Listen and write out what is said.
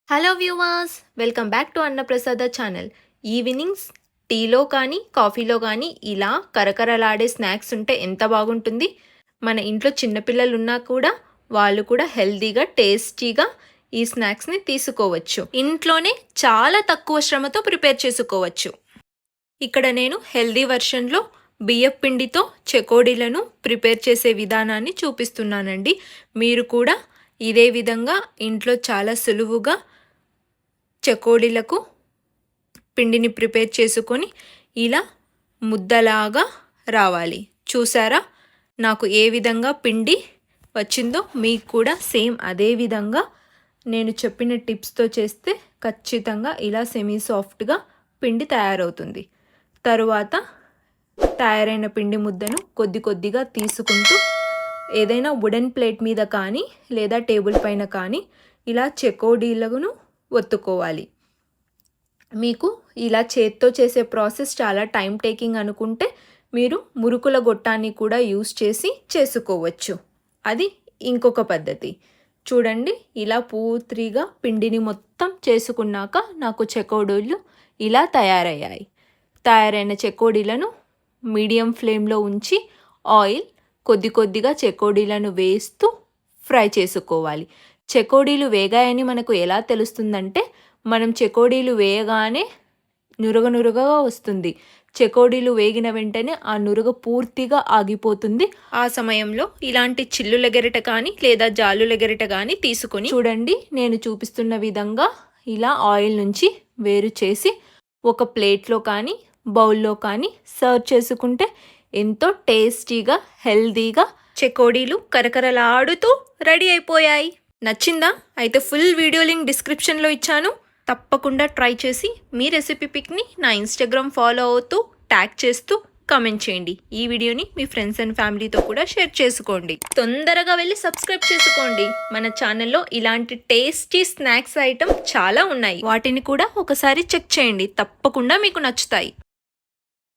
Hello viewers, welcome back to అన్నప్రసాద channel. Evenings టీలో కానీ కాఫీలో కానీ ఇలా కరకరలాడే స్నాక్స్ ఉంటే ఎంత బాగుంటుంది. మన ఇంట్లో చిన్నపిల్లలు ఉన్నా కూడా వాళ్ళు కూడా హెల్తీగా టేస్టీగా ఈ స్నాక్స్ని తీసుకోవచ్చు. ఇంట్లోనే చాలా తక్కువ శ్రమతో ప్రిపేర్ చేసుకోవచ్చు. ఇక్కడ నేను హెల్తీ వర్షన్లో బియ్యపు పిండితో చెకోడీలను ప్రిపేర్ చేసే విధానాన్ని చూపిస్తున్నానండి. మీరు కూడా ఇదే విధంగా ఇంట్లో చాలా సులువుగా చెకోడీలకు పిండిని ప్రిపేర్ చేసుకొని ఇలా ముద్దలాగా రావాలి. చూసారా నాకు ఏ విధంగా పిండి వచ్చిందో? మీకు కూడా సేమ్ అదే విధంగా నేను చెప్పిన టిప్స్తో చేస్తే ఖచ్చితంగా ఇలా సెమీ సాఫ్ట్గా పిండి తయారవుతుంది. తరువాత తయారైన పిండి ముద్దను కొద్ది కొద్దిగా తీసుకుంటూ ఏదైనా వుడెన్ ప్లేట్ మీద కానీ లేదా టేబుల్ పైన కానీ ఇలా చెకోడీలను ఒత్తుకోవాలి. మీకు ఇలా చేత్తో చేసే ప్రాసెస్ చాలా టైం టేకింగ్ అనుకుంటే మీరు మురుకుల గొట్టాన్ని కూడా యూస్ చేసి చేసుకోవచ్చు. అది ఇంకొక పద్ధతి. చూడండి, ఇలా పూర్తిగా పిండిని మొత్తం చేసుకున్నాక నాకు చెకోడీలు ఇలా తయారయ్యాయి. తయారైన చెకోడీలను మీడియం ఫ్లేమ్లో ఉంచి ఆయిల్ కొద్ది కొద్దిగా చెకోడీలను వేస్తూ ఫ్రై చేసుకోవాలి. చెకోడీలు వేగాయని మనకు ఎలా తెలుస్తుందంటే, మనం చెకోడీలు వేయగానే నురగగా వస్తుంది. చెకోడీలు వేగిన వెంటనే ఆ నురగ పూర్తిగా ఆగిపోతుంది. ఆ సమయంలో ఇలాంటి చిల్లుల గెరిట కానీ లేదా జాలుల గెరిట కానీ తీసుకొని చూడండి, నేను చూపిస్తున్న విధంగా ఇలా ఆయిల్ నుంచి వేరు చేసి ఒక ప్లేట్లో కానీ బౌల్లో కానీ సర్వ్ చేసుకుంటే ఎంతో టేస్టీగా హెల్తీగా చెకోడీలు కరకరలాడుతూ రెడీ అయిపోయాయి. నచ్చిందా? అయితే ఫుల్ వీడియో లింక్ డిస్క్రిప్షన్లో ఇచ్చాను. తప్పకుండా ట్రై చేసి మీ రెసిపీ పిక్ని నా ఇన్స్టాగ్రామ్ ఫాలో అవుతూ ట్యాగ్ చేస్తూ కామెంట్ చేయండి. ఈ వీడియోని మీ ఫ్రెండ్స్ అండ్ ఫ్యామిలీతో కూడా షేర్ చేసుకోండి. తొందరగా వెళ్ళి సబ్స్క్రైబ్ చేసుకోండి. మన ఛానల్లో ఇలాంటి టేస్టీ స్నాక్స్ ఐటమ్ చాలా ఉన్నాయి. వాటిని కూడా ఒకసారి చెక్ చేయండి. తప్పకుండా మీకు నచ్చుతాయి.